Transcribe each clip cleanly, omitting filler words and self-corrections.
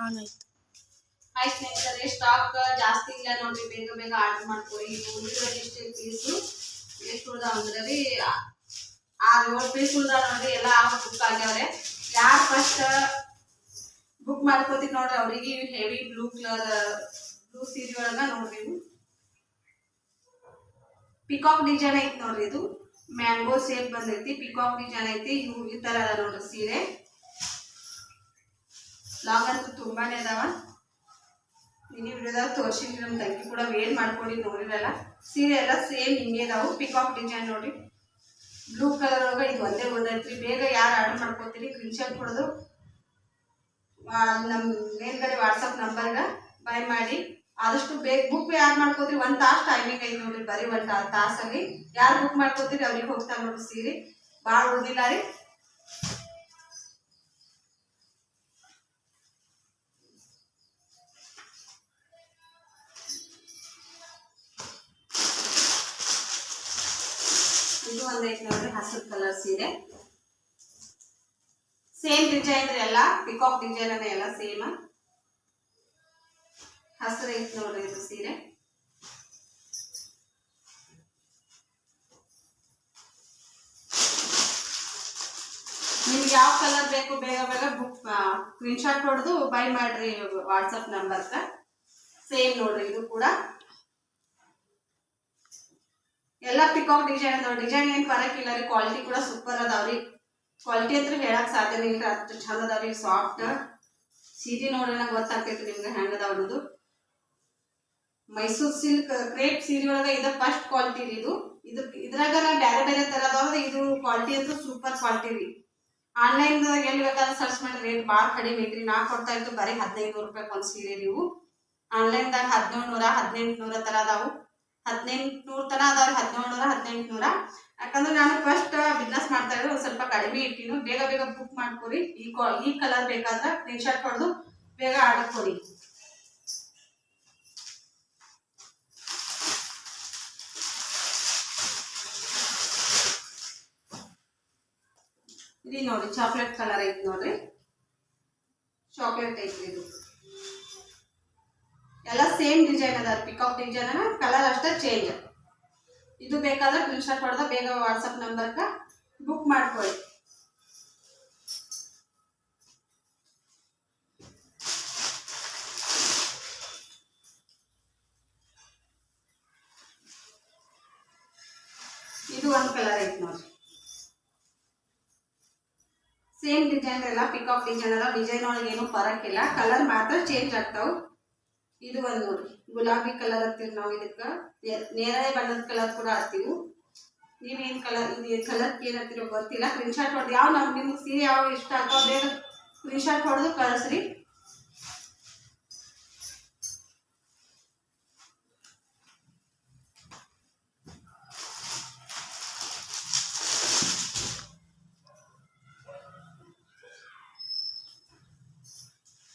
On ಆಯ್ತು. Hi ಸ್ನೇಹಿತರೆ, stock ಜಾಸ್ತಿ ಇಲ್ಲ ನೋಡ್ರಿ, ಬೇಗ ಬೇಗ ಆರ್ಡರ್ ಮಾಡ್ಕೊಳ್ಳಿ. ಇಷ್ಟು ಪೀಸು ಎಷ್ಟು ಉಳ್ದಾವ ಅಂದ್ರೆ ರೀ 6-7 ಪೀಸ್ ಉಳ್ದಾವ ನೋಡ್ರಿ. ಎಲ್ಲ ಬುಕ್ ಆಗ್ಯಾವ್ರೆ. ಯಾರು ಫಸ್ಟ್ ಬುಕ್ ಮಾಡ್ಕೋತೀವಿ ನೋಡ್ರಿ ಅವ್ರಿಗೆ ಹೆವಿ ಬ್ಲೂ ಸೀರೆ ಒಳಗ ನೋಡ್ರಿ ಇವು ಪಿಕಾಕ್ ಡಿಸೈನ್ ಐತಿ ನೋಡ್ರಿ. ಇದು ಮ್ಯಾಂಗೋ ಶೇಪ್ ಬಂದೈತಿ, ಪಿಕಾಕ್ ಡಿಸೈನ್ ಐತಿ. ಇವು ಈ ತರ ಅದ ನೋಡ್ರಿ ಸೀರೆ. ಲಾಂಗ್ ಅಂತೂ ತುಂಬಾನೇ ಅದಾವ. ಮಿನಿ ವಿಡಿಯೋದಾಗ ತೋರಿಸಿದ್ವಿ, ನಮ್ಮ ತಂಗಿ ಕೂಡ ವೇರ್ ಮಾಡ್ಕೊಂಡು ನೋಡಿರಲ್ಲ. ಸೀರೆ ಎಲ್ಲ ಸೇಮ್ ಹಿಂಗೆ ಅದಾವು. ಪಿಕಾಕ್ ಡಿಸೈನ್ ನೋಡ್ರಿ, ಬ್ಲೂ ಕಲರ್ ಒಳಗ ಇದು ಒಂದೇ ಉಳ್ದೈತ್ರಿ. ಬೇಗ ಯಾರು ಆರ್ಡರ್ ಮಾಡ್ಕೋತೀರಿ ಸ್ಕ್ರೀನ್ಶಾಟ್ ಹೊಡೆದು ನಮ್ಮ ಮೇಲ್ಗಡೆ ವಾಟ್ಸಪ್ ನಂಬರ್ಗೆ ಬೈ ಮಾಡಿ. ಆದಷ್ಟು ಬೇಗ ಬುಕ್ ಯಾರು ಮಾಡ್ಕೋತೀರಿ 1 ತಾಸು ಟೈಮಿಂಗ್ ಐತಿ ನೋಡ್ರಿ. ಬರೀ 1 ತಾಸಲ್ಲಿ ಯಾರು ಬುಕ್ ಮಾಡ್ಕೋತೀರಿ ಅವ್ರಿಗೆ ಹೋಗ್ತಾ ನೋಡ್ರಿ ಸೀರೆ. ಭಾಳ ಉಳಿದಿಲ್ಲ ರೀ. ಇದು ಒಂದೈತಿ ನೋಡ್ರಿ ಹಸಿರು ಕಲರ್ ಸೀರೆ. ಸೇಮ್ ಡಿಸೈನ್ ರೀ, ಎಲ್ಲ ಪಿಕಾಕ್ ಡಿಸೈನ್ ಅನ್ನ ಎಲ್ಲ ಸೇಮ್. ಹಸಿರು ಐತಿ ನೋಡ್ರಿ ಇದು ಸೀರೆ. ನಿಮ್ಗೆ ಯಾವ ಕಲರ್ ಬೇಕು ಬೇಗ ಬೇಗ ಬುಕ್ ಸ್ಕ್ರೀನ್ಶಾಟ್ ಹೊಡೆದು ಬೈ ಮಾಡ್ರಿ ವಾಟ್ಸಪ್ ನಂಬರ್ಗ. ಸೇಮ್ ನೋಡ್ರಿ ಇದು ಕೂಡ ಎಲ್ಲ ಪಿಕಾಕ್ ಡಿಸೈನ್ ಅದಾವ. ಡಿಸೈನ್ ಏನು ಪರಕಿಲ್ಲ ರೀ. ಕ್ವಾಲಿಟಿ ಕೂಡ ಸೂಪರ್ ಅದಾವ್ರಿ. ಕ್ವಾಲಿಟಿ ಅಂತ ಹೇಳಕ್ ಸಾಧ್ಯನೇ ಇಲ್ಲ, ಅಷ್ಟು ಚಂದ ಅದಾವ್ರಿ. ಸಾಫ್ಟ್ ಸೀರೆ ನೋಡ್ರಿ ನಂಗೆ ಗೊತ್ತಾಗ್ತೈತಿ ನಿಮ್ಗೆ ಹೆಂಗ ಅದಾವ ಅನ್ನೋದು. ಮೈಸೂರು ಸಿಲ್ಕ್ ಕ್ರೇಪ್ ಸೀರೆ ಒಳಗ ಇದು ಫಸ್ಟ್ ಕ್ವಾಲಿಟಿ ರೀ. ಇದ್ರಾಗ ಬೇರೆ ಬೇರೆ ತರ ಅದಾವ. ಇದು ಕ್ವಾಲಿಟಿ ಅಂತೂ ಸೂಪರ್ ಕ್ವಾಲಿಟಿ ರೀ. ಆನ್ಲೈನ್ ಎಲ್ಲಿ ಬೇಕಾದ್ರೆ ಸರ್ಚ್ ಮಾಡಿ ರೇಟ್ ಭಾಳ ಕಡಿಮೆ ಐತ್ರಿ. ನಾ ಕೊಡ್ತಾ ಇತ್ತು ಬರೀ 1500 ರೂಪಾಯಿ ಒಂದು ಸೀರೆ. ನೀವು ಆನ್ಲೈನ್ದಾಗ 1700 1800 ತರ ಅದಾವು. 1800 ತನ ಅದಾವ್ರಿ. 1700 1800. ಯಾಕಂದ್ರೆ ನಾನು ಫಸ್ಟ್ ಬಿಸ್ನೆಸ್ ಮಾಡ್ತಾ ಇದ್ರೆ ಒಂದು ಸ್ವಲ್ಪ ಕಡಿಮೆ ಇಟ್ಟಿನು. ಬೇಗ ಬೇಗ ಬುಕ್ ಮಾಡ್ಕೊರಿ. ಈ ಕಲರ್ ಬೇಕಾದ್ರೆ ಸ್ಕ್ರೀನ್ಶಾಟ್ ಹೊಡೆದು ಬೇಗ ಆರ್ಡರ್ ಕೊಡಿ. ಇದು ನೋಡಿ ಚಾಕ್ಲೇಟ್ ಕಲರ್ ಐತಿ ನೋಡ್ರಿ. ಚಾಕ್ಲೇಟ್ ಐತಿ ಇದು. ಎಲ್ಲ ಸೇಮ್ ಡಿಸೈನ್ ಅದ. ಪಿಕಾಕ್ ಡಿಸೈನ್ ಕಲರ್ ಅಷ್ಟೇ ಚೇಂಜ್. ಇದು ಬೇಕಾದ್ರೆ ಸ್ಕ್ರೀನ್ಶಾಟ್ ಹೊಡೆದ ಬೇಗ ವಾಟ್ಸಪ್ ನಂಬರ್ಗೆ ಬುಕ್ ಮಾಡ್ಕೊಳ್ಳಿ. ಇದು ಒಂದು ಕಲರ್ ಐತಿ ನೋಡ್ರಿ. ಸೇಮ್ ಡಿಸೈನ್ ಎಲ್ಲ ಪಿಕಾಕ್ ಡಿಸೈನ್ ಅದ. ಡಿಸೈನ್ ಒಳಗೆ ಏನು ಫರಕ್ ಇಲ್ಲ, ಕಲರ್ ಮಾತ್ರ ಚೇಂಜ್ ಆಗ್ತಾವ. ಇದು ಒಂದು ನೋಡ್ರಿ ಗುಲಾಬಿ ಕಲರ್ ಹತ್ತೀವಿ ನಾವು. ಇದಕ್ಕೆ ನೇರಳೆ ಬಣ್ಣದ ಕಲರ್ ಕೂಡ ಹತ್ತೀವಿ. ನೀವೇನು ಕಲರ್ ಕಲರ್ ಏನು ಹತ್ತಿರೋ ಗೊತ್ತಿಲ್ಲ. ಸ್ಕ್ರೀನ್ಶಾಟ್ ಹೊಡೆದು ಯಾವ ನಿಮ್ಗೆ ಸೀರೆ ಯಾವ ಇಷ್ಟ ಆಗ್ತಾವ ಬೇಗ ಸ್ಕ್ರೀನ್ಶಾಟ್ ಹೊಡೆದು ಕಳಿಸ್ರಿ.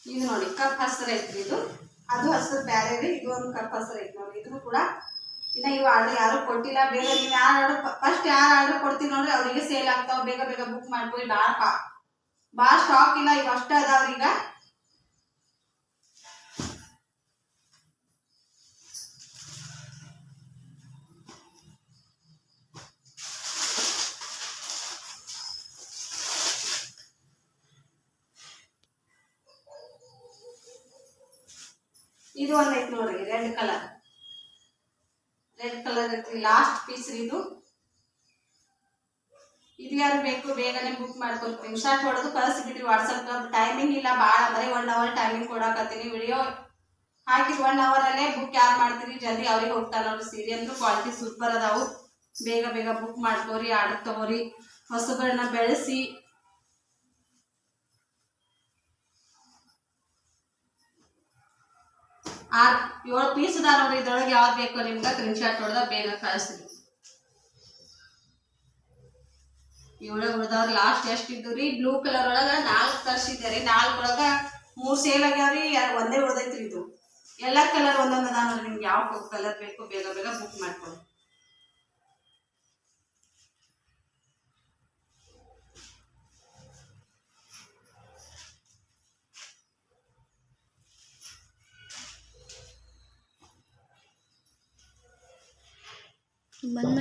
ಇದು ನೋಡಿ ಕಪ್ ಹಸಿರು ಐತ್ರಿ. ಇದು ಅದು ಹಸಿರು ಬ್ಯಾರೆ ರೀ. ಇದು ಒಂದು ಕಪ್ ಹಸಿರು ಐತಿ ನೋಡಿ. ಇದನ್ನು ಕೂಡ ಇನ್ನ ಇವು ಆರ್ಡರ್ ಯಾರು ಕೊಟ್ಟಿಲ್ಲ. ಬೇಗ ನೀವು ಯಾರು ಆರ್ಡರ್ ಫಸ್ಟ್ ಯಾರು ಆರ್ಡರ್ ಕೊಡ್ತೀವಿ ನೋಡ್ರಿ ಅವರಿಗೆ ಸೇಲ್ ಆಗ್ತಾವ. ಬೇಗ ಬೇಗ ಬುಕ್ ಮಾಡ್ಕೊಳ್ಳಿ. ಭಾಳ ಸ್ಟಾಕ್ ಇಲ್ಲ, ಇವು ಅಷ್ಟೇ ಅದಾವ್ರಿ ಈಗ. ಇದು ಒಂದು ಐತಿ ನೋಡ್ರಿ ರೆಡ್ ಕಲರ್ ಐತಿ. ಲಾಸ್ಟ್ ಪೀಸ್ ಇದು. ಇದು ಯಾರು ಬೇಕು ಬೇಗನೆ ಬುಕ್ ಮಾಡ್ಕೊಂಡು ಸ್ಕ್ರೀನ್ಶಾಟ್ ಹೊಡೆದು ಕಳಿಸ್ಬಿಟ್ರಿ ವಾಟ್ಸಪ್. ಟೈಮಿಂಗ್ ಇಲ್ಲ ಭಾಳ, ಬರೀ 1 ಅವರ್ ಟೈಮಿಂಗ್ ಕೊಡಕತ್ತೀನಿ. ವಿಡಿಯೋ ಹಾಕಿದ್ 1 ಅವರಲ್ಲೇ ಬುಕ್ ಯಾರು ಮಾಡ್ತೀರಿ ಜಲ್ದಿ ಅವ್ರಿಗೆ ಹೋಗ್ತಾ ನೋಡ್ರಿ. ಸೀರೆ ಅಂತೂ ಕ್ವಾಲಿಟಿ ಸೂಪರ್ ಅದಾವು. ಬೇಗ ಬೇಗ ಬುಕ್ ಮಾಡ್ಕೋರಿ, ಆರ್ಡರ್ ತಗೋರಿ. ಹೊಸಗಳನ್ನ ಬೆಳೆಸಿ. ಆ 7 ಪೀಸ್ ಅದ ನೋಡ್ರಿ. ಇದ್ರೊಳಗೆ ಯಾವ್ದು ಬೇಕೋ ನಿಮ್ಗೆ ಸ್ಕ್ರೀನ್ಶಾಟ್ ಹೊಡೆದ ಬೇಗ ಕಳಿಸ್ರಿ. 7 ಉಳ್ದವ್ರಿ. ಲಾಸ್ಟ್ ಎಷ್ಟು ಇದ್ದು ರೀ? ಬ್ಲೂ ಕಲರ್ ಒಳಗ 4 ತರಿಸಿದ್ದೆ ರೀ. 4 ಒಳಗ 3 ಸೇಲ್ ಆಗ್ಯಾವ್ರಿ. ಒಂದೇ ಉಳ್ದೈತ್ರಿ. ಇದು ಎಲ್ಲ ಕಲರ್ ಒಂದೊಂದು ಅದ ನೋಡ್ರಿ. ನಿಮ್ಗೆ ಯಾವ ಕಲರ್ ಬೇಕು ಬೇಗ ಬೇಗ ಬುಕ್ ಮಾಡ್ಕೊಳ್ಳಿ. ಬಂದ್